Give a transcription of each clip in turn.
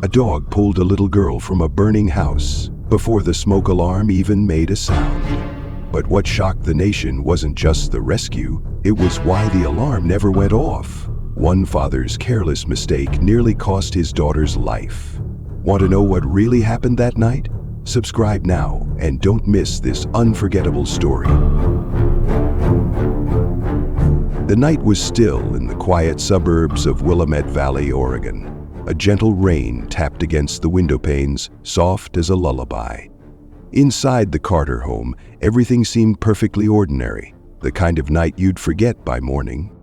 A dog pulled a little girl from a burning house before the smoke alarm even made a sound. But what shocked the nation wasn't just the rescue, it was why the alarm never went off. One father's careless mistake nearly cost his daughter's life. Want to know what really happened that night? Subscribe now and don't miss this unforgettable story. The night was still in the quiet suburbs of Willamette Valley, Oregon. A gentle rain tapped against the window panes, soft as a lullaby. Inside the Carter home, everything seemed perfectly ordinary, the kind of night you'd forget by morning.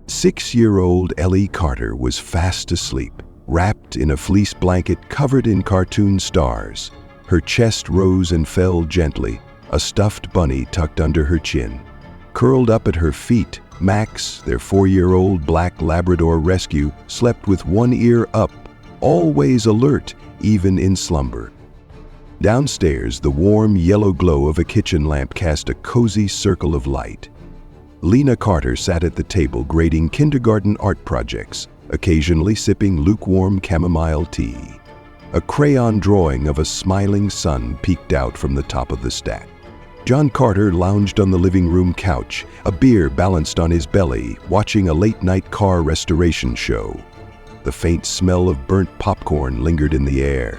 6-year-old Ellie Carter was fast asleep, wrapped in a fleece blanket covered in cartoon stars. Her chest rose and fell gently, a stuffed bunny tucked under her chin. Curled up at her feet, Max, their 4-year-old black Labrador rescue, slept with one ear up, always alert, even in slumber. Downstairs, the warm yellow glow of a kitchen lamp cast a cozy circle of light. Lena Carter sat at the table grading kindergarten art projects, occasionally sipping lukewarm chamomile tea. A crayon drawing of a smiling sun peeked out from the top of the stack. John Carter lounged on the living room couch, a beer balanced on his belly, watching a late-night car restoration show. The faint smell of burnt popcorn lingered in the air.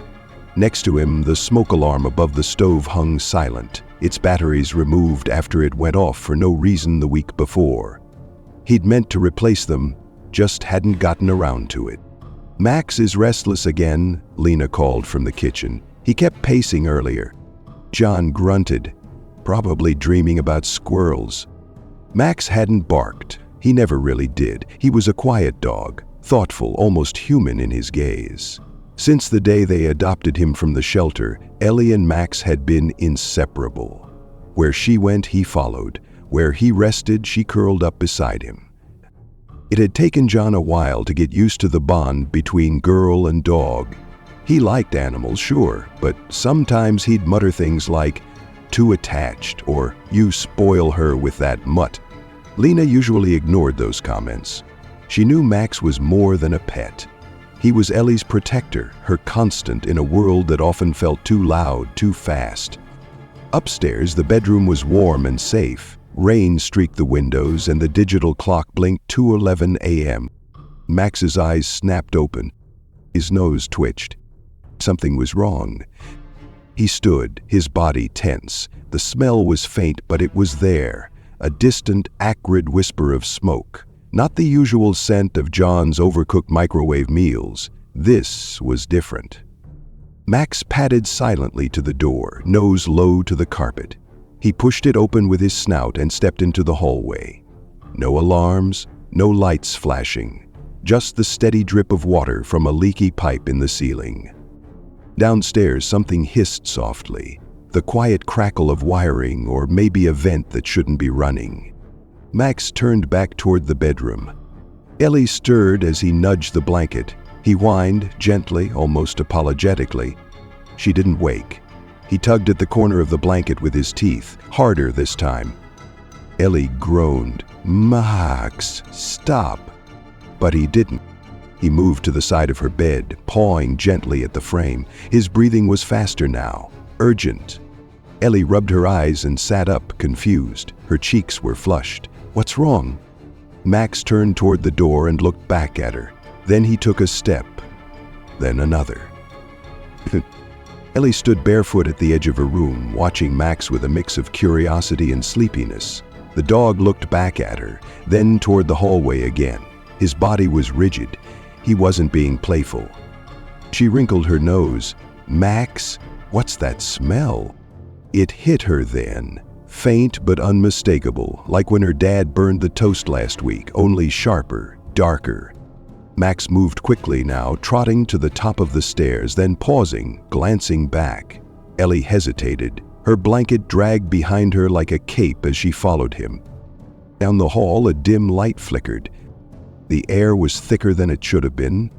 Next to him, the smoke alarm above the stove hung silent, its batteries removed after it went off for no reason the week before. He'd meant to replace them, just hadn't gotten around to it. "Max is restless again," Lena called from the kitchen. "He kept pacing earlier." John grunted, probably dreaming about squirrels. Max hadn't barked. He never really did. He was a quiet dog, thoughtful, almost human in his gaze. Since the day they adopted him from the shelter, Ellie and Max had been inseparable. Where she went, he followed. Where he rested, she curled up beside him. It had taken John a while to get used to the bond between girl and dog. He liked animals, sure, but sometimes he'd mutter things like, "too attached," or "you spoil her with that mutt." Lena usually ignored those comments. She knew Max was more than a pet. He was Ellie's protector, her constant in a world that often felt too loud, too fast. Upstairs, the bedroom was warm and safe. Rain streaked the windows and the digital clock blinked 2:11 a.m. Max's eyes snapped open. His nose twitched. Something was wrong. He stood, his body tense. The smell was faint, but it was there, a distant, acrid whisper of smoke. Not the usual scent of John's overcooked microwave meals. This was different. Max padded silently to the door, nose low to the carpet. He pushed it open with his snout and stepped into the hallway. No alarms, no lights flashing, just the steady drip of water from a leaky pipe in the ceiling. Downstairs, something hissed softly, the quiet crackle of wiring or maybe a vent that shouldn't be running. Max turned back toward the bedroom. Ellie stirred as he nudged the blanket. He whined, gently, almost apologetically. She didn't wake. He tugged at the corner of the blanket with his teeth, harder this time. Ellie groaned, "Max, stop." But he didn't. He moved to the side of her bed, pawing gently at the frame. His breathing was faster now, urgent. Ellie rubbed her eyes and sat up, confused. Her cheeks were flushed. "What's wrong?" Max turned toward the door and looked back at her. Then he took a step, then another. Ellie stood barefoot at the edge of her room, watching Max with a mix of curiosity and sleepiness. The dog looked back at her, then toward the hallway again. His body was rigid. He wasn't being playful. She wrinkled her nose. "Max, what's that smell?" It hit her then, faint but unmistakable, like when her dad burned the toast last week, only sharper, darker. Max moved quickly now, trotting to the top of the stairs, then pausing, glancing back. Ellie hesitated. Her blanket dragged behind her like a cape as she followed him. Down the hall, a dim light flickered. The air was thicker than it should have been.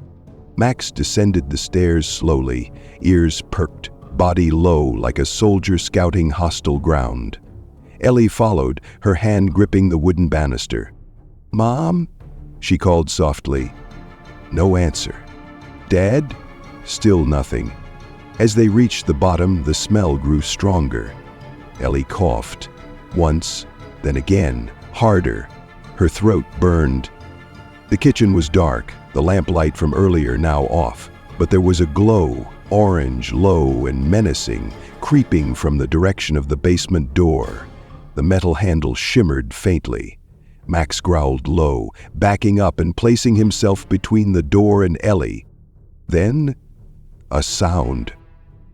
Max descended the stairs slowly, ears perked, body low like a soldier scouting hostile ground. Ellie followed, her hand gripping the wooden banister. "Mom?" she called softly. No answer. "Dad?" Still nothing. As they reached the bottom, the smell grew stronger. Ellie coughed. Once, then again, harder. Her throat burned. The kitchen was dark, the lamplight from earlier now off, but there was a glow, orange, low, and menacing, creeping from the direction of the basement door. The metal handle shimmered faintly. Max growled low, backing up and placing himself between the door and Ellie. Then, a sound.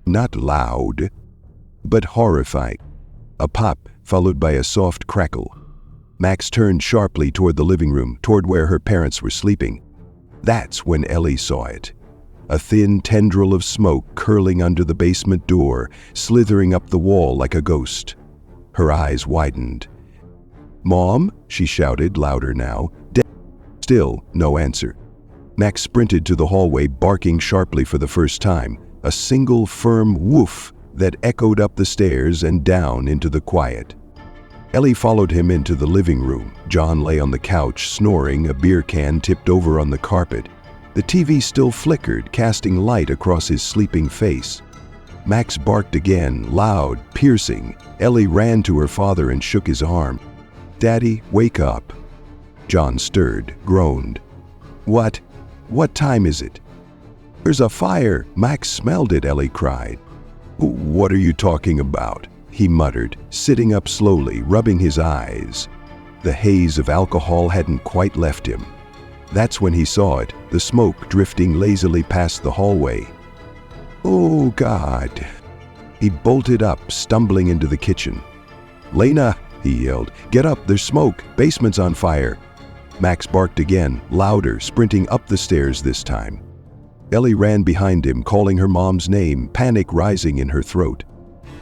Not loud, but horrifying. A pop, followed by a soft crackle. Max turned sharply toward the living room, toward where her parents were sleeping. That's when Ellie saw it. A thin tendril of smoke curling under the basement door, slithering up the wall like a ghost. Her eyes widened. "Mom?" she shouted, louder now. Still, no answer. Max sprinted to the hallway, barking sharply for the first time, a single firm woof that echoed up the stairs and down into the quiet. Ellie followed him into the living room. John lay on the couch, snoring, a beer can tipped over on the carpet. The TV still flickered, casting light across his sleeping face. Max barked again, loud, piercing. Ellie ran to her father and shook his arm. "Daddy, wake up." John stirred, groaned. "What? What time is it?" "There's a fire. Max smelled it," Ellie cried. "What are you talking about?" he muttered, sitting up slowly, rubbing his eyes. The haze of alcohol hadn't quite left him. That's when he saw it, the smoke drifting lazily past the hallway. "Oh, God." He bolted up, stumbling into the kitchen. "Lena," he yelled, "get up, there's smoke, basement's on fire." Max barked again, louder, sprinting up the stairs this time. Ellie ran behind him, calling her mom's name, panic rising in her throat.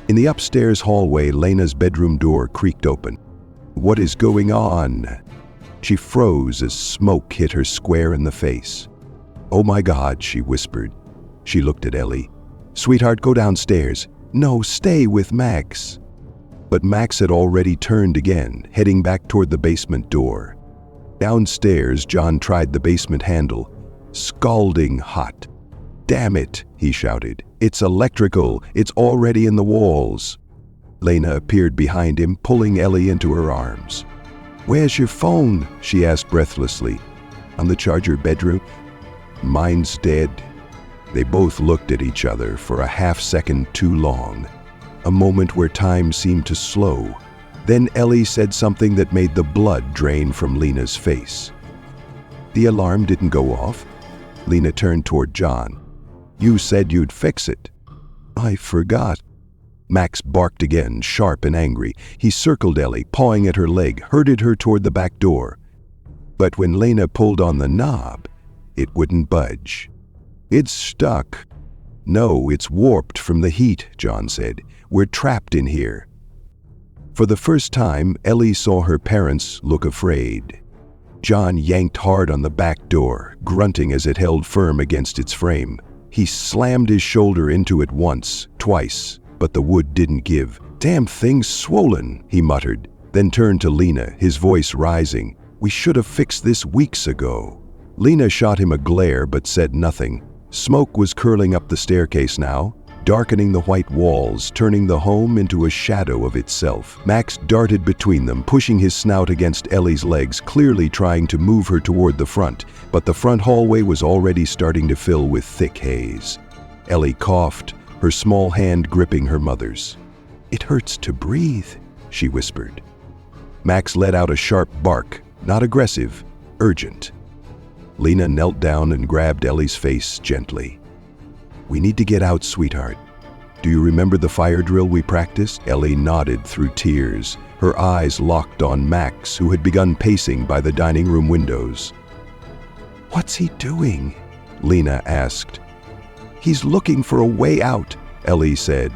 In the upstairs hallway, Lena's bedroom door creaked open. "What is going on?" She froze as smoke hit her square in the face. "Oh my God," she whispered. She looked at Ellie. "Sweetheart, go downstairs." "No, stay with Max." But Max had already turned again, heading back toward the basement door. Downstairs, John tried the basement handle. Scalding hot. "Damn it," he shouted. "It's electrical. It's already in the walls." Lena appeared behind him, pulling Ellie into her arms. "Where's your phone?" she asked breathlessly. "On the charger bedroom." "Mine's dead." They both looked at each other for a half-second too long. A moment where time seemed to slow. Then Ellie said something that made the blood drain from Lena's face. "The alarm didn't go off?" Lena turned toward John. "You said you'd fix it." "I forgot." Max barked again, sharp and angry. He circled Ellie, pawing at her leg, herded her toward the back door. But when Lena pulled on the knob, it wouldn't budge. "It's stuck." "No, it's warped from the heat," John said. "We're trapped in here." For the first time, Ellie saw her parents look afraid. John yanked hard on the back door, grunting as it held firm against its frame. He slammed his shoulder into it once, twice, but the wood didn't give. "Damn thing's swollen," he muttered, then turned to Lena, his voice rising. "We should have fixed this weeks ago." Lena shot him a glare but said nothing. Smoke was curling up the staircase now, darkening the white walls, turning the home into a shadow of itself. Max darted between them, pushing his snout against Ellie's legs, clearly trying to move her toward the front, but the front hallway was already starting to fill with thick haze. Ellie coughed, her small hand gripping her mother's. "It hurts to breathe," she whispered. Max let out a sharp bark, not aggressive, urgent. Lena knelt down and grabbed Ellie's face gently. "We need to get out, sweetheart. Do you remember the fire drill we practiced?" Ellie nodded through tears, her eyes locked on Max, who had begun pacing by the dining room windows. "What's he doing?" Lena asked. "He's looking for a way out," Ellie said.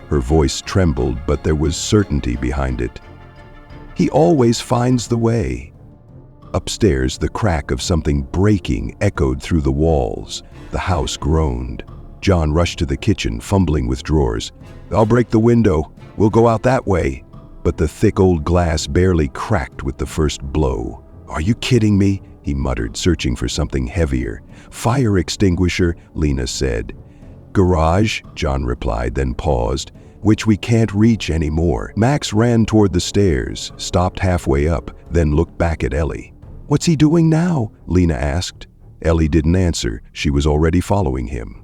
Her voice trembled, but there was certainty behind it. "He always finds the way." Upstairs, the crack of something breaking echoed through the walls. The house groaned. John rushed to the kitchen, fumbling with drawers. "I'll break the window. We'll go out that way." But the thick old glass barely cracked with the first blow. "Are you kidding me?" he muttered, searching for something heavier. "Fire extinguisher," Lena said. "Garage," John replied, then paused, "which we can't reach anymore." Max ran toward the stairs, stopped halfway up, then looked back at Ellie. "What's he doing now?" Lena asked. Ellie didn't answer. She was already following him.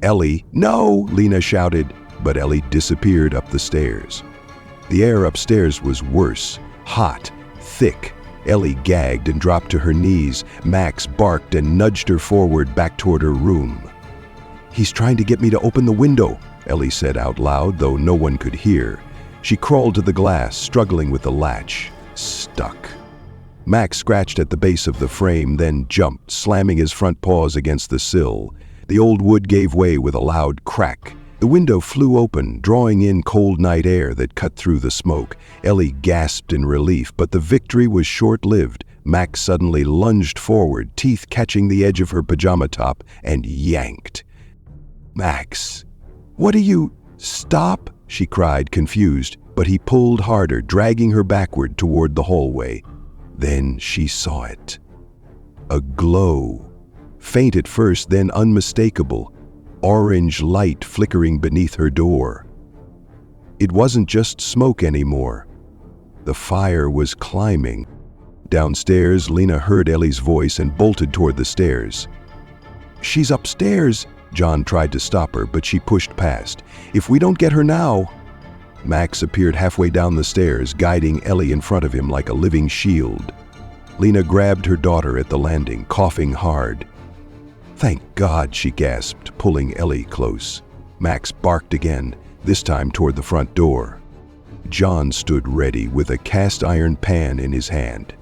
"Ellie!" "No!" Lena shouted, but Ellie disappeared up the stairs. The air upstairs was worse, hot, thick. Ellie gagged and dropped to her knees. Max barked and nudged her forward back toward her room. "He's trying to get me to open the window," Ellie said out loud, though no one could hear. She crawled to the glass, struggling with the latch. Stuck. Max scratched at the base of the frame, then jumped, slamming his front paws against the sill. The old wood gave way with a loud crack. The window flew open, drawing in cold night air that cut through the smoke. Ellie gasped in relief, but the victory was short-lived. Max suddenly lunged forward, teeth catching the edge of her pajama top, and yanked. "Max, what are you—" "Stop!" she cried, confused, but he pulled harder, dragging her backward toward the hallway. Then she saw it. A glow. Faint at first, then unmistakable. Orange light flickering beneath her door. It wasn't just smoke anymore. The fire was climbing. Downstairs, Lena heard Ellie's voice and bolted toward the stairs. "She's upstairs!" John tried to stop her, but she pushed past. "If we don't get her now—" Max appeared halfway down the stairs, guiding Ellie in front of him like a living shield. Lena grabbed her daughter at the landing, coughing hard. "Thank God," she gasped, pulling Ellie close. Max barked again, this time toward the front door. John stood ready with a cast-iron pan in his hand.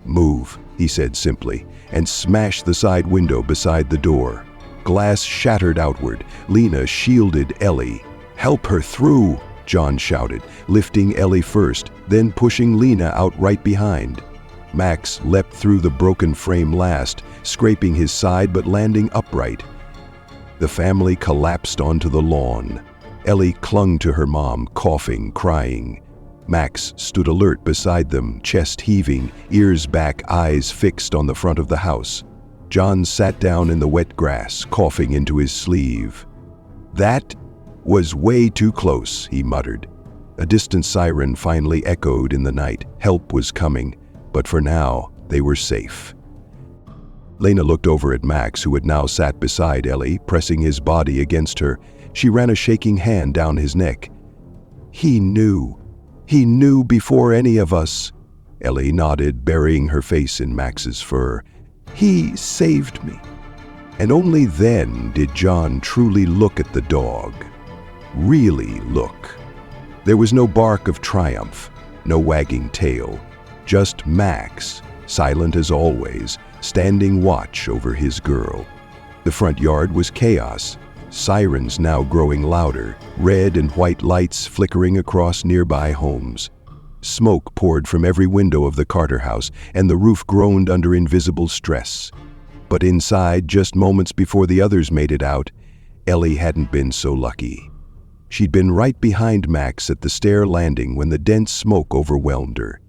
"Move," he said simply, and smashed the side window beside the door. Glass shattered outward. Lena shielded Ellie. "Help her through," John shouted, lifting Ellie first, then pushing Lena out right behind. Max leapt through the broken frame last, scraping his side but landing upright. The family collapsed onto the lawn. Ellie clung to her mom, coughing, crying. Max stood alert beside them, chest heaving, ears back, eyes fixed on the front of the house. John sat down in the wet grass, coughing into his sleeve. "That was way too close," he muttered. A distant siren finally echoed in the night. Help was coming, but for now, they were safe. Lena looked over at Max, who had now sat beside Ellie, pressing his body against her. She ran a shaking hand down his neck. He knew before any of us." Ellie nodded, burying her face in Max's fur. "He saved me." And only then did John truly look at the dog. Really look. There was no bark of triumph, no wagging tail. Just Max, silent as always, standing watch over his girl. The front yard was chaos, sirens now growing louder, red and white lights flickering across nearby homes. Smoke poured from every window of the Carter house, and the roof groaned under invisible stress. But inside, just moments before the others made it out, Ellie hadn't been so lucky. She'd been right behind Max at the stair landing when the dense smoke overwhelmed her.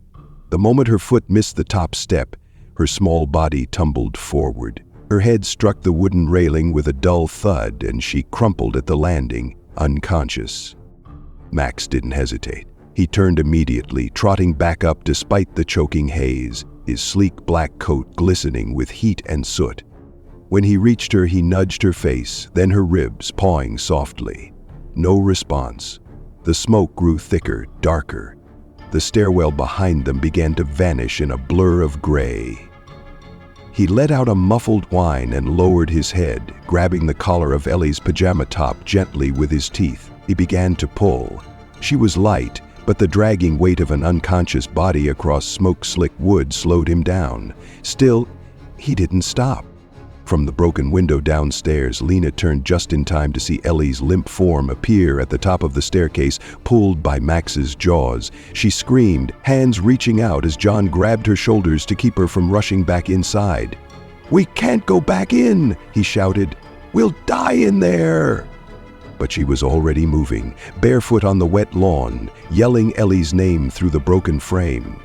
The moment her foot missed the top step, her small body tumbled forward. Her head struck the wooden railing with a dull thud, and she crumpled at the landing, unconscious. Max didn't hesitate. He turned immediately, trotting back up despite the choking haze, his sleek black coat glistening with heat and soot. When he reached her, he nudged her face, then her ribs, pawing softly. No response. The smoke grew thicker, darker. The stairwell behind them began to vanish in a blur of gray. He let out a muffled whine and lowered his head, grabbing the collar of Ellie's pajama top gently with his teeth. He began to pull. She was light, but the dragging weight of an unconscious body across smoke-slick wood slowed him down. Still, he didn't stop. From the broken window downstairs, Lena turned just in time to see Ellie's limp form appear at the top of the staircase, pulled by Max's jaws. She screamed, hands reaching out as John grabbed her shoulders to keep her from rushing back inside. "We can't go back in," he shouted. "We'll die in there." But she was already moving, barefoot on the wet lawn, yelling Ellie's name through the broken frame.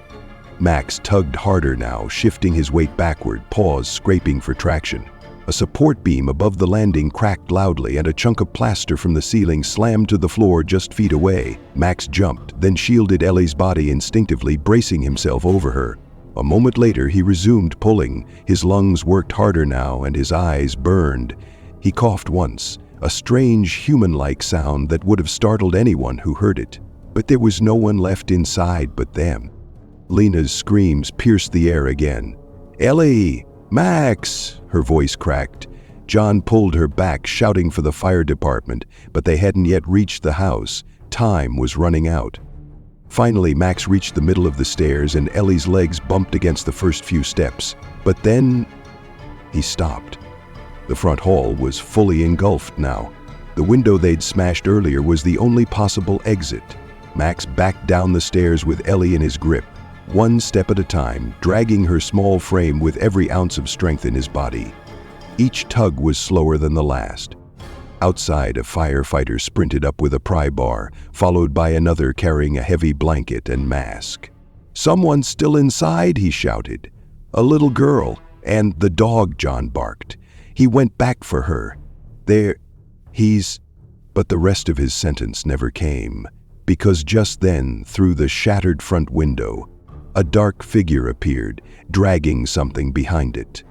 Max tugged harder now, shifting his weight backward, paws scraping for traction. A support beam above the landing cracked loudly, and a chunk of plaster from the ceiling slammed to the floor just feet away. Max jumped, then shielded Ellie's body instinctively, bracing himself over her. A moment later, he resumed pulling. His lungs worked harder now, and his eyes burned. He coughed once, a strange human-like sound that would have startled anyone who heard it. But there was no one left inside but them. Lena's screams pierced the air again. "Ellie! Max!" Her voice cracked. John pulled her back, shouting for the fire department, but they hadn't yet reached the house. Time was running out. Finally, Max reached the middle of the stairs, and Ellie's legs bumped against the first few steps. But then he stopped. The front hall was fully engulfed now. The window they'd smashed earlier was the only possible exit. Max backed down the stairs with Ellie in his grip, one step at a time, dragging her small frame with every ounce of strength in his body. Each tug was slower than the last. Outside, a firefighter sprinted up with a pry bar, followed by another carrying a heavy blanket and mask. "Someone's still inside," he shouted. "A little girl, and the dog," John barked. "He went back for her. But the rest of his sentence never came, because just then, through the shattered front window, a dark figure appeared, dragging something behind it.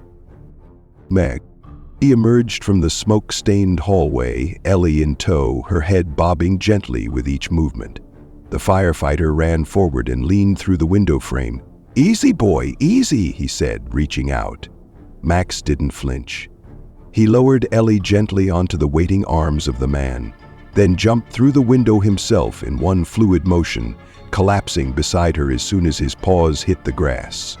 He emerged from the smoke-stained hallway, Ellie in tow, her head bobbing gently with each movement. The firefighter ran forward and leaned through the window frame. "Easy, boy, easy," he said, reaching out. Max didn't flinch. He lowered Ellie gently onto the waiting arms of the man, then jumped through the window himself in one fluid motion, collapsing beside her as soon as his paws hit the grass.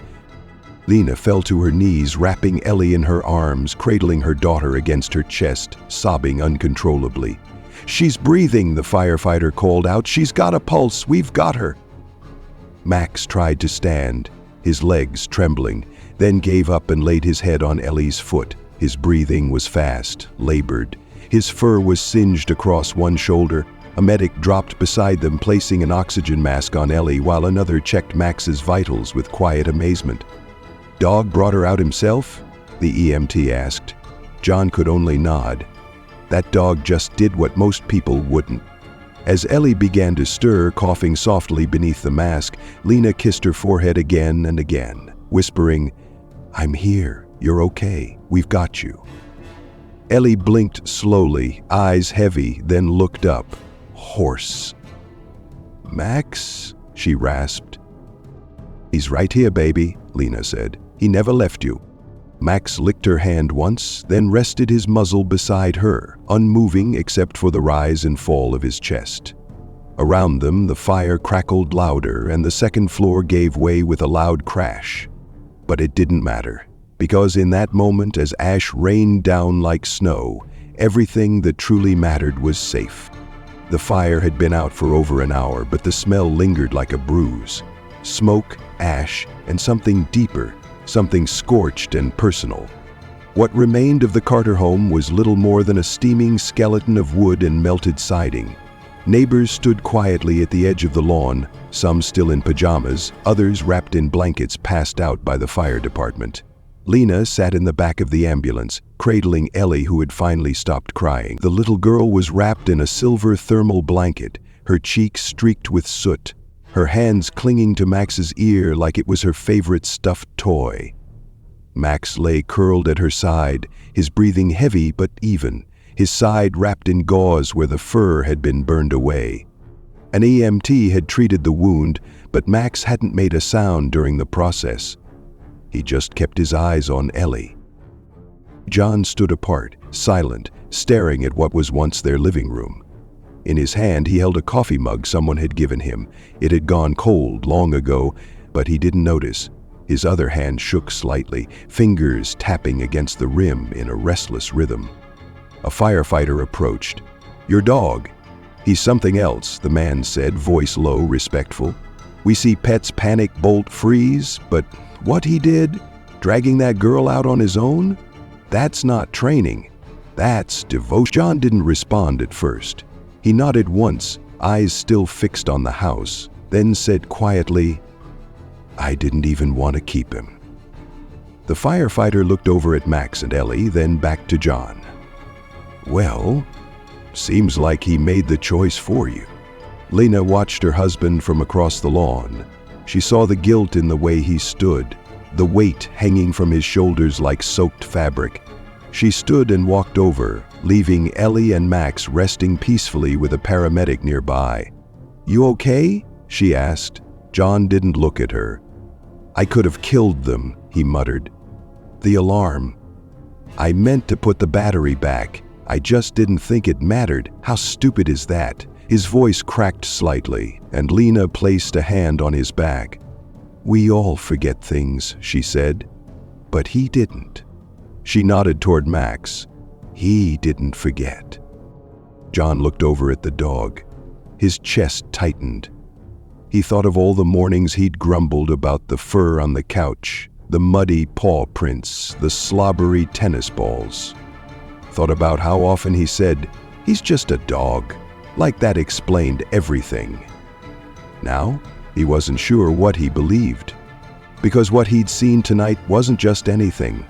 Lena fell to her knees, wrapping Ellie in her arms, cradling her daughter against her chest, sobbing uncontrollably. "She's breathing," the firefighter called out. "She's got a pulse. We've got her." Max tried to stand, his legs trembling, then gave up and laid his head on Ellie's foot. His breathing was fast, labored. His fur was singed across one shoulder. A medic dropped beside them, placing an oxygen mask on Ellie, while another checked Max's vitals with quiet amazement. "Dog brought her out himself?" the EMT asked. John could only nod. That dog just did what most people wouldn't. As Ellie began to stir, coughing softly beneath the mask, Lena kissed her forehead again and again, whispering, "I'm here. You're okay. We've got you." Ellie blinked slowly, eyes heavy, then looked up. Hoarse. "Max?" she rasped. "He's right here, baby," Lena said. "He never left you." Max licked her hand once, then rested his muzzle beside her, unmoving except for the rise and fall of his chest. Around them, the fire crackled louder, and the second floor gave way with a loud crash. But it didn't matter, because in that moment, as ash rained down like snow, everything that truly mattered was safe. The fire had been out for over an hour, but the smell lingered like a bruise. Smoke, ash, and something deeper, something scorched and personal. What remained of the Carter home was little more than a steaming skeleton of wood and melted siding. Neighbors stood quietly at the edge of the lawn, some still in pajamas, others wrapped in blankets passed out by the fire department. Lena sat in the back of the ambulance, cradling Ellie, who had finally stopped crying. The little girl was wrapped in a silver thermal blanket, her cheeks streaked with soot, her hands clinging to Max's ear like it was her favorite stuffed toy. Max lay curled at her side, his breathing heavy but even, his side wrapped in gauze where the fur had been burned away. An EMT had treated the wound, but Max hadn't made a sound during the process. He just kept his eyes on Ellie. John stood apart, silent, staring at what was once their living room. In his hand, he held a coffee mug someone had given him. It had gone cold long ago, but he didn't notice. His other hand shook slightly, fingers tapping against the rim in a restless rhythm. A firefighter approached. "Your dog." "He's something else," the man said, voice low, respectful. "We see pets panic, bolt, freeze, but what he did, dragging that girl out on his own, that's not training. That's devotion." John didn't respond at first. He nodded once, eyes still fixed on the house, then said quietly, I didn't even want to keep him." The firefighter looked over at Max and Ellie, then back to John. "Well, seems like he made the choice for you." Lena watched her husband from across the lawn. She saw the guilt in the way he stood, the weight hanging from his shoulders like soaked fabric. She stood and walked over, leaving Ellie and Max resting peacefully with a paramedic nearby. "You okay?" she asked. John didn't look at her. "I could have killed them," he muttered. "The alarm. I meant to put the battery back. I just didn't think it mattered. How stupid is that?" His voice cracked slightly, and Lena placed a hand on his back. "We all forget things," she said. "But he didn't." She nodded toward Max. "He didn't forget." John looked over at the dog. His chest tightened. He thought of all the mornings he'd grumbled about the fur on the couch, the muddy paw prints, the slobbery tennis balls. Thought about how often he said, "He's just a dog," like that explained everything. Now, he wasn't sure what he believed, because what he'd seen tonight wasn't just anything.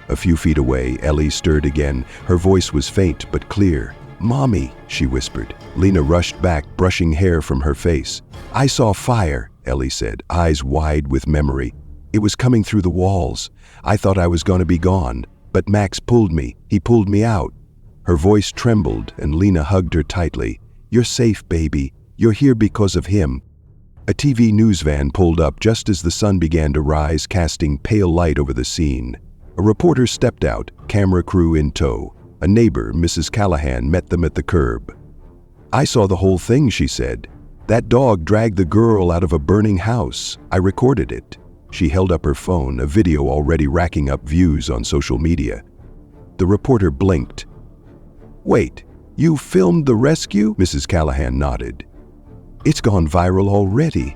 A few feet away, Ellie stirred again. Her voice was faint but clear. "Mommy," she whispered. Lena rushed back, brushing hair from her face. "I saw fire," Ellie said, eyes wide with memory. "It was coming through the walls. I thought I was going to be gone, but Max pulled me. He pulled me out." Her voice trembled, and Lena hugged her tightly. "You're safe, baby. You're here because of him." A TV news van pulled up just as the sun began to rise, casting pale light over the scene. A reporter stepped out, camera crew in tow. A neighbor, Mrs. Callahan, met them at the curb. "I saw the whole thing," she said. "That dog dragged the girl out of a burning house. I recorded it." She held up her phone, a video already racking up views on social media. The reporter blinked. "Wait, you filmed the rescue?" Mrs. Callahan nodded. "It's gone viral already.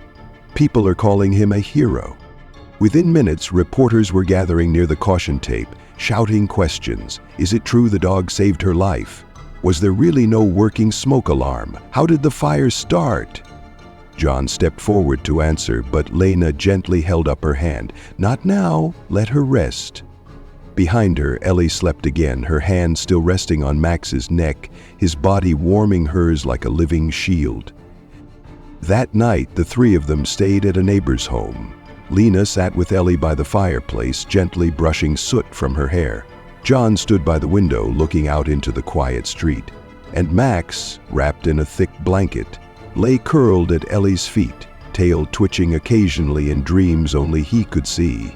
People are calling him a hero." Within minutes, reporters were gathering near the caution tape, shouting questions. Is it true the dog saved her life? Was there really no working smoke alarm? How did the fire start? John stepped forward to answer, but Lena gently held up her hand. "Not now, let her rest." Behind her, Ellie slept again, her hand still resting on Max's neck, his body warming hers like a living shield. That night, the three of them stayed at a neighbor's home. Lena sat with Ellie by the fireplace, gently brushing soot from her hair. John stood by the window, looking out into the quiet street. And Max, wrapped in a thick blanket, lay curled at Ellie's feet, tail twitching occasionally in dreams only he could see.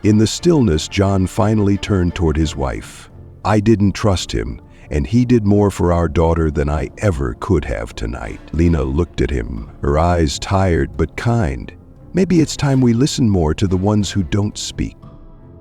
In the stillness, John finally turned toward his wife. "I didn't trust him, and he did more for our daughter than I ever could have tonight." Lena looked at him, her eyes tired but kind. "Maybe it's time we listen more to the ones who don't speak."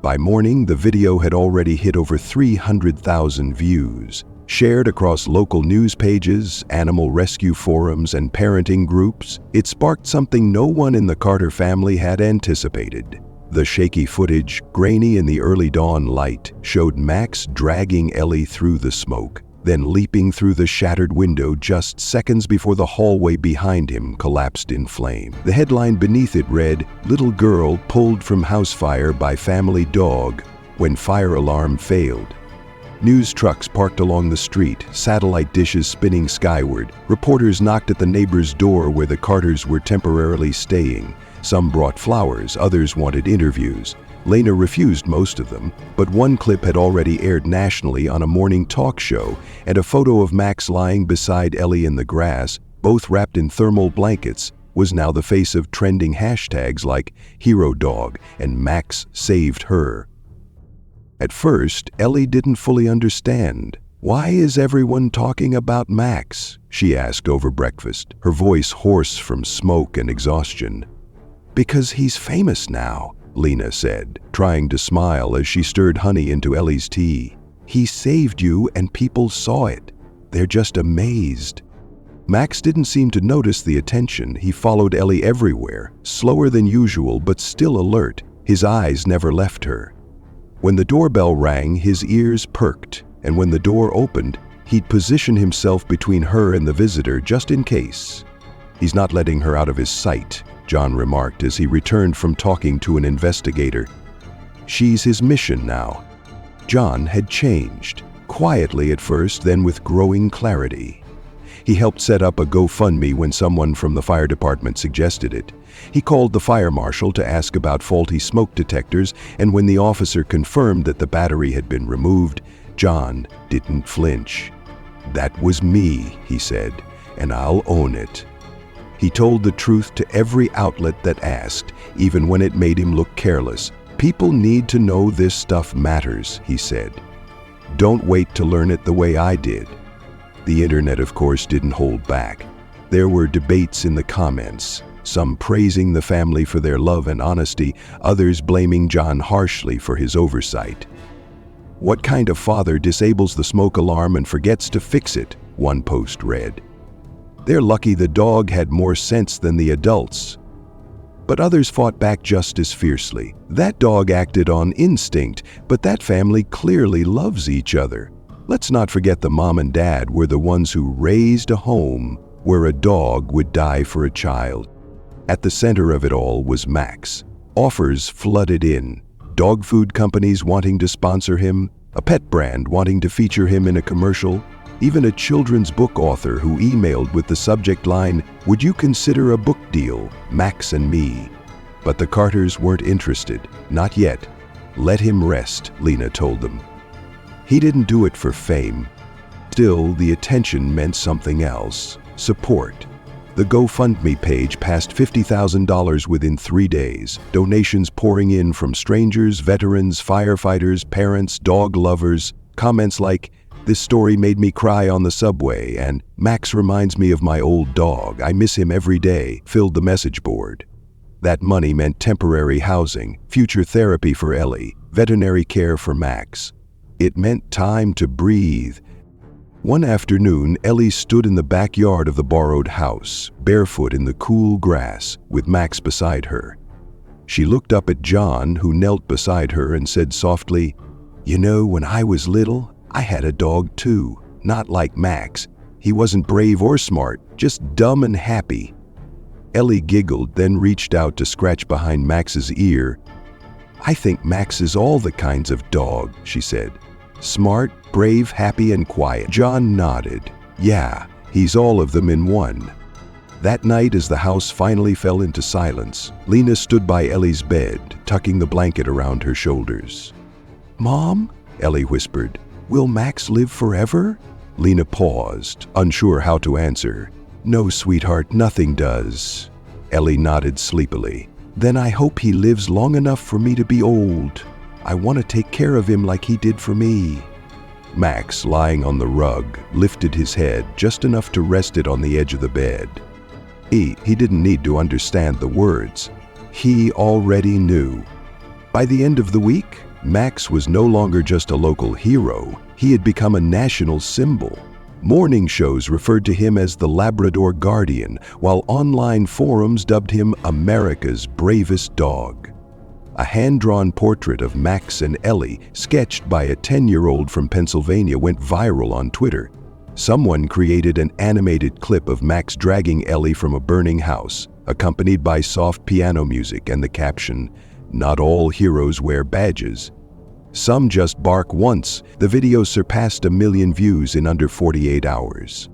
By morning, the video had already hit over 300,000 views. Shared across local news pages, animal rescue forums, and parenting groups, it sparked something no one in the Carter family had anticipated. The shaky footage, grainy in the early dawn light, showed Max dragging Ellie through the smoke, then leaping through the shattered window just seconds before the hallway behind him collapsed in flame. The headline beneath it read, "Little girl pulled from house fire by family dog when fire alarm failed." News trucks parked along the street, satellite dishes spinning skyward. Reporters knocked at the neighbor's door where the Carters were temporarily staying. Some brought flowers, others wanted interviews. Lena refused most of them, but one clip had already aired nationally on a morning talk show, and a photo of Max lying beside Ellie in the grass, both wrapped in thermal blankets, was now the face of trending hashtags like Hero Dog and Max Saved Her. At first, Ellie didn't fully understand. "Why is everyone talking about Max?" she asked over breakfast, her voice hoarse from smoke and exhaustion. "Because he's famous now," Lena said, trying to smile as she stirred honey into Ellie's tea. "He saved you and people saw it. They're just amazed." Max didn't seem to notice the attention. He followed Ellie everywhere, slower than usual but still alert. His eyes never left her. When the doorbell rang, his ears perked, and when the door opened, he'd position himself between her and the visitor just in case. He's not letting her out of his sight. John remarked as he returned from talking to an investigator. She's his mission now. John had changed, quietly at first, then with growing clarity. He helped set up a GoFundMe when someone from the fire department suggested it. He called the fire marshal to ask about faulty smoke detectors, and when the officer confirmed that the battery had been removed, John didn't flinch. "That was me," he said, "and I'll own it." He told the truth to every outlet that asked, even when it made him look careless. "People need to know this stuff matters," he said. "Don't wait to learn it the way I did." The internet, of course, didn't hold back. There were debates in the comments, some praising the family for their love and honesty, others blaming John harshly for his oversight. "What kind of father disables the smoke alarm and forgets to fix it?" one post read. "They're lucky the dog had more sense than the adults." But others fought back just as fiercely. "That dog acted on instinct, but that family clearly loves each other. Let's not forget the mom and dad were the ones who raised a home where a dog would die for a child." At the center of it all was Max. Offers flooded in. Dog food companies wanting to sponsor him, a pet brand wanting to feature him in a commercial, even a children's book author who emailed with the subject line, "Would you consider a book deal, Max and me?" But the Carters weren't interested. Not yet. "Let him rest," Lena told them. He didn't do it for fame. Still, the attention meant something else. Support. The GoFundMe page passed $50,000 within 3 days, donations pouring in from strangers, veterans, firefighters, parents, dog lovers. Comments like, "This story made me cry on the subway," and "Max reminds me of my old dog, I miss him every day," filled the message board. That money meant temporary housing, future therapy for Ellie, veterinary care for Max. It meant time to breathe. One afternoon, Ellie stood in the backyard of the borrowed house, barefoot in the cool grass, with Max beside her. She looked up at John, who knelt beside her, and said softly, "You know, when I was little, I had a dog too. Not like Max. He wasn't brave or smart, just dumb and happy." Ellie giggled, then reached out to scratch behind Max's ear. "I think Max is all the kinds of dog," she said. "Smart, brave, happy, and quiet." John nodded. "Yeah, he's all of them in one." That night, as the house finally fell into silence, Lena stood by Ellie's bed, tucking the blanket around her shoulders. "Mom," Ellie whispered, "will Max live forever?" Lena paused, unsure how to answer. "No, sweetheart, nothing does." Ellie nodded sleepily. "Then I hope he lives long enough for me to be old. I want to take care of him like he did for me." Max, lying on the rug, lifted his head just enough to rest it on the edge of the bed. He didn't need to understand the words. He already knew. By the end of the week, Max was no longer just a local hero. He had become a national symbol. Morning shows referred to him as the Labrador Guardian, while online forums dubbed him America's bravest dog. A hand-drawn portrait of Max and Ellie, sketched by a 10-year-old from Pennsylvania, went viral on Twitter. Someone created an animated clip of Max dragging Ellie from a burning house, accompanied by soft piano music and the caption, "Not all heroes wear badges." Some just bark once. The video surpassed 1 million views in under 48 hours.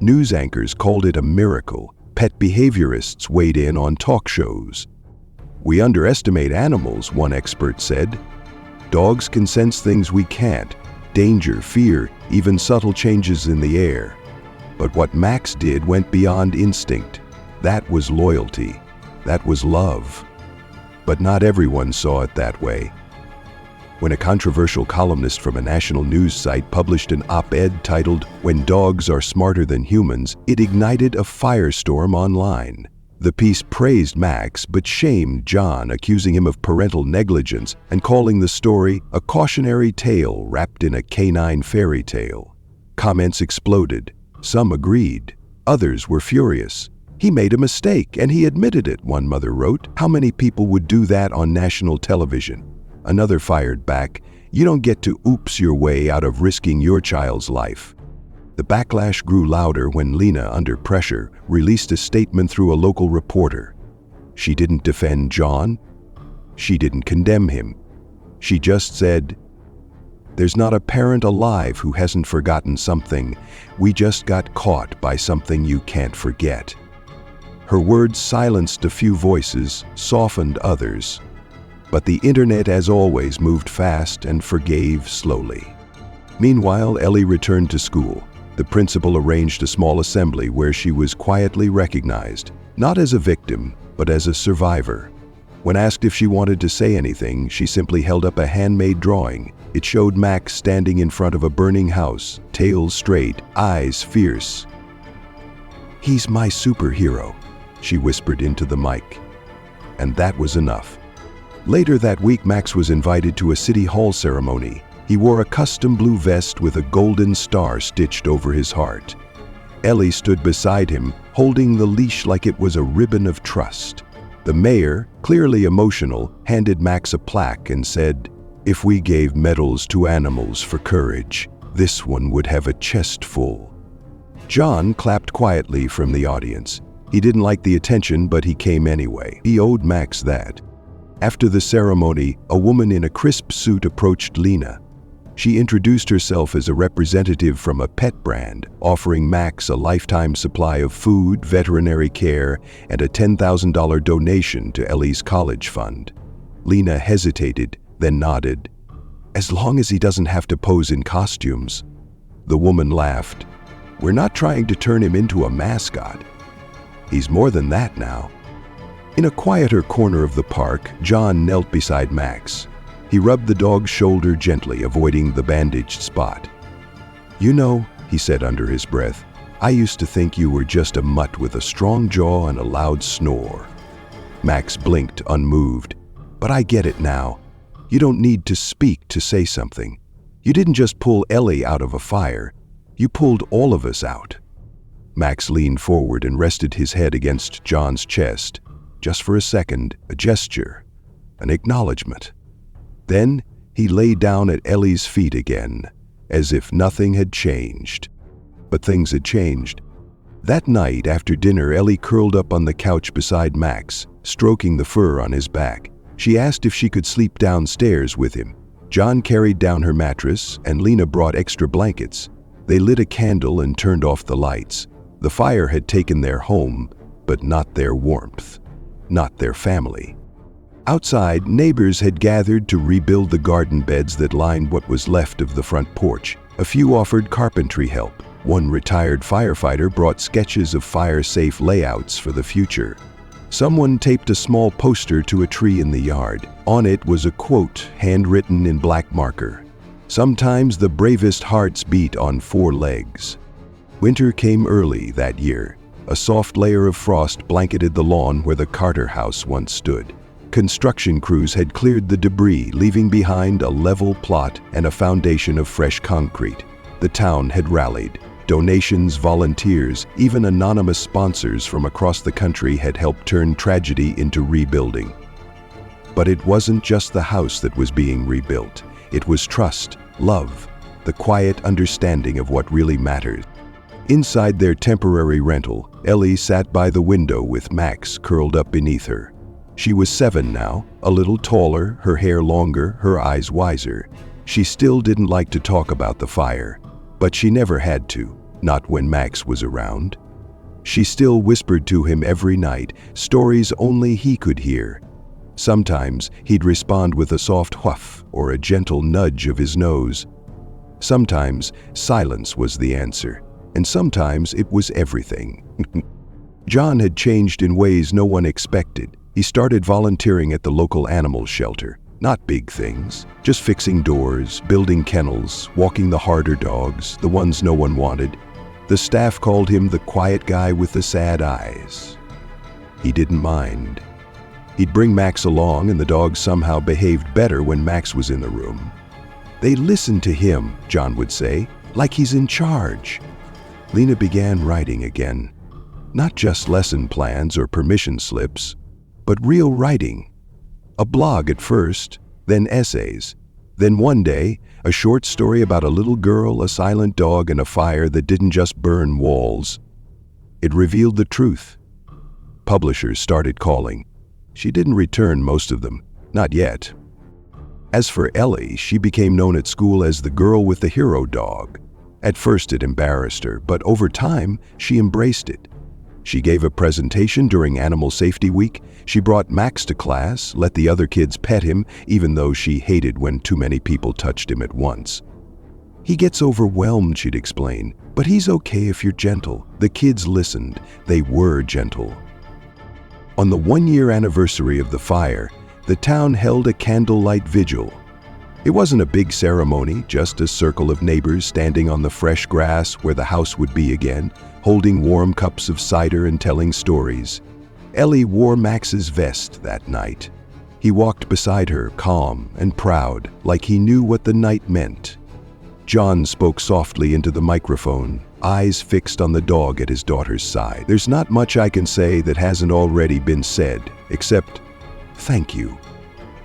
News anchors called it a miracle. Pet behaviorists weighed in on talk shows. "We underestimate animals," one expert said. "Dogs can sense things we can't. Danger, fear, even subtle changes in the air." But what Max did went beyond instinct. That was loyalty. That was love. But not everyone saw it that way. When a controversial columnist from a national news site published an op-ed titled, "When Dogs Are Smarter Than Humans," it ignited a firestorm online. The piece praised Max but shamed John, accusing him of parental negligence and calling the story a cautionary tale wrapped in a canine fairy tale. Comments exploded. Some agreed. Others were furious. "He made a mistake, and he admitted it," one mother wrote. "How many people would do that on national television?" Another fired back, "You don't get to oops your way out of risking your child's life." The backlash grew louder when Lena, under pressure, released a statement through a local reporter. She didn't defend John. She didn't condemn him. She just said, "There's not a parent alive who hasn't forgotten something. We just got caught by something you can't forget." Her words silenced a few voices, softened others. But the internet, as always, moved fast and forgave slowly. Meanwhile, Ellie returned to school. The principal arranged a small assembly where she was quietly recognized, not as a victim, but as a survivor. When asked if she wanted to say anything, she simply held up a handmade drawing. It showed Max standing in front of a burning house, tail straight, eyes fierce. "He's my superhero," she whispered into the mic. And that was enough. Later that week, Max was invited to a city hall ceremony. He wore a custom blue vest with a golden star stitched over his heart. Ellie stood beside him, holding the leash like it was a ribbon of trust. The mayor, clearly emotional, handed Max a plaque and said, "If we gave medals to animals for courage, this one would have a chest full." John clapped quietly from the audience. He didn't like the attention, but he came anyway. He owed Max that. After the ceremony, a woman in a crisp suit approached Lena. She introduced herself as a representative from a pet brand, offering Max a lifetime supply of food, veterinary care, and a $10,000 donation to Ellie's college fund. Lena hesitated, then nodded. "As long as he doesn't have to pose in costumes." The woman laughed. "We're not trying to turn him into a mascot. He's more than that now." In a quieter corner of the park, John knelt beside Max. He rubbed the dog's shoulder gently, avoiding the bandaged spot. "You know," he said under his breath, "I used to think you were just a mutt with a strong jaw and a loud snore." Max blinked, unmoved. "But I get it now. You don't need to speak to say something. You didn't just pull Ellie out of a fire. You pulled all of us out." Max leaned forward and rested his head against John's chest. Just for a second, a gesture, an acknowledgement. Then he lay down at Ellie's feet again, as if nothing had changed. But things had changed. That night after dinner, Ellie curled up on the couch beside Max, stroking the fur on his back. She asked if she could sleep downstairs with him. John carried down her mattress, and Lena brought extra blankets. They lit a candle and turned off the lights. The fire had taken their home, but not their warmth, not their family. Outside, neighbors had gathered to rebuild the garden beds that lined what was left of the front porch. A few offered carpentry help. One retired firefighter brought sketches of fire-safe layouts for the future. Someone taped a small poster to a tree in the yard. On it was a quote handwritten in black marker. "Sometimes the bravest hearts beat on four legs." Winter came early that year. A soft layer of frost blanketed the lawn where the Carter house once stood. Construction crews had cleared the debris, leaving behind a level plot and a foundation of fresh concrete. The town had rallied. Donations, volunteers, even anonymous sponsors from across the country had helped turn tragedy into rebuilding. But it wasn't just the house that was being rebuilt. It was trust, love, the quiet understanding of what really mattered. Inside their temporary rental, Ellie sat by the window with Max curled up beneath her. She was 7 now, a little taller, her hair longer, her eyes wiser. She still didn't like to talk about the fire, but she never had to, not when Max was around. She still whispered to him every night, stories only he could hear. Sometimes he'd respond with a soft whuff or a gentle nudge of his nose. Sometimes silence was the answer, and sometimes it was everything. John had changed in ways no one expected. He started volunteering at the local animal shelter. Not big things, just fixing doors, building kennels, walking the harder dogs, the ones no one wanted. The staff called him the quiet guy with the sad eyes. He didn't mind. He'd bring Max along, and the dogs somehow behaved better when Max was in the room. "They listen to him," John would say, "like he's in charge." Lena began writing again. Not just lesson plans or permission slips, but real writing. A blog at first, then essays. Then one day, a short story about a little girl, a silent dog, and a fire that didn't just burn walls. It revealed the truth. Publishers started calling. She didn't return most of them, not yet. As for Ellie, she became known at school as the girl with the hero dog. At first it embarrassed her, but over time, she embraced it. She gave a presentation during Animal Safety Week. She brought Max to class, let the other kids pet him, even though she hated when too many people touched him at once. "He gets overwhelmed," she'd explain, "but he's okay if you're gentle." The kids listened. They were gentle. On the one-year anniversary of the fire, the town held a candlelight vigil. It wasn't a big ceremony, just a circle of neighbors standing on the fresh grass where the house would be again, holding warm cups of cider and telling stories. Ellie wore Max's vest that night. He walked beside her, calm and proud, like he knew what the night meant. John spoke softly into the microphone, eyes fixed on the dog at his daughter's side. "There's not much I can say that hasn't already been said, except thank you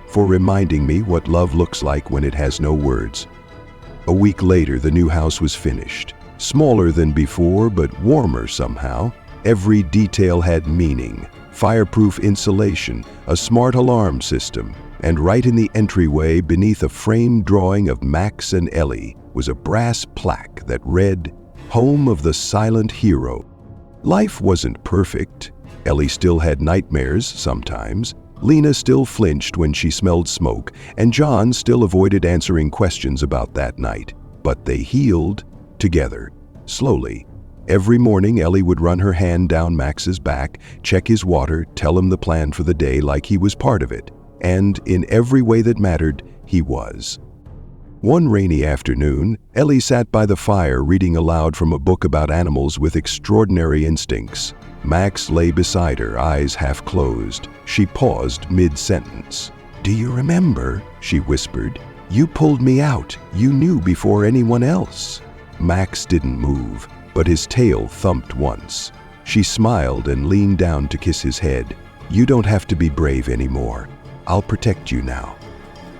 for reminding me what love looks like when it has no words." A week later, the new house was finished. Smaller than before, but warmer somehow. Every detail had meaning. Fireproof insulation, a smart alarm system, and right in the entryway, beneath a framed drawing of Max and Ellie, was a brass plaque that read, "Home of the Silent Hero." Life wasn't perfect. Ellie still had nightmares sometimes. Lena still flinched when she smelled smoke, and John still avoided answering questions about that night. But they healed together, slowly. Every morning, Ellie would run her hand down Max's back, check his water, tell him the plan for the day like he was part of it. And in every way that mattered, he was. One rainy afternoon, Ellie sat by the fire reading aloud from a book about animals with extraordinary instincts. Max lay beside her, eyes half closed. She paused mid-sentence. "Do you remember?" she whispered. "You pulled me out. You knew before anyone else." Max didn't move, but his tail thumped once. She smiled and leaned down to kiss his head. "You don't have to be brave anymore. I'll protect you now."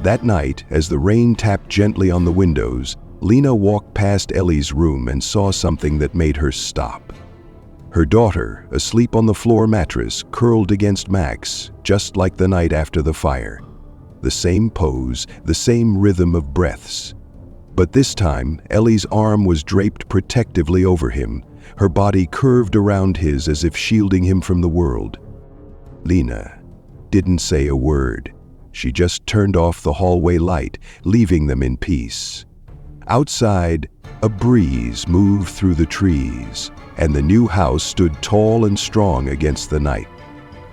That night, as the rain tapped gently on the windows, Lena walked past Ellie's room and saw something that made her stop. Her daughter, asleep on the floor mattress, curled against Max, just like the night after the fire. The same pose, the same rhythm of breaths. But this time, Ellie's arm was draped protectively over him, her body curved around his as if shielding him from the world. Lena didn't say a word. She just turned off the hallway light, leaving them in peace. Outside, a breeze moved through the trees, and the new house stood tall and strong against the night.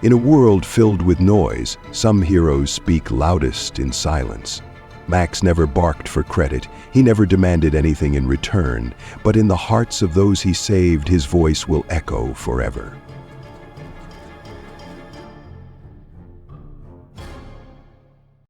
In a world filled with noise, some heroes speak loudest in silence. Max never barked for credit. He never demanded anything in return, but in the hearts of those he saved, his voice will echo forever.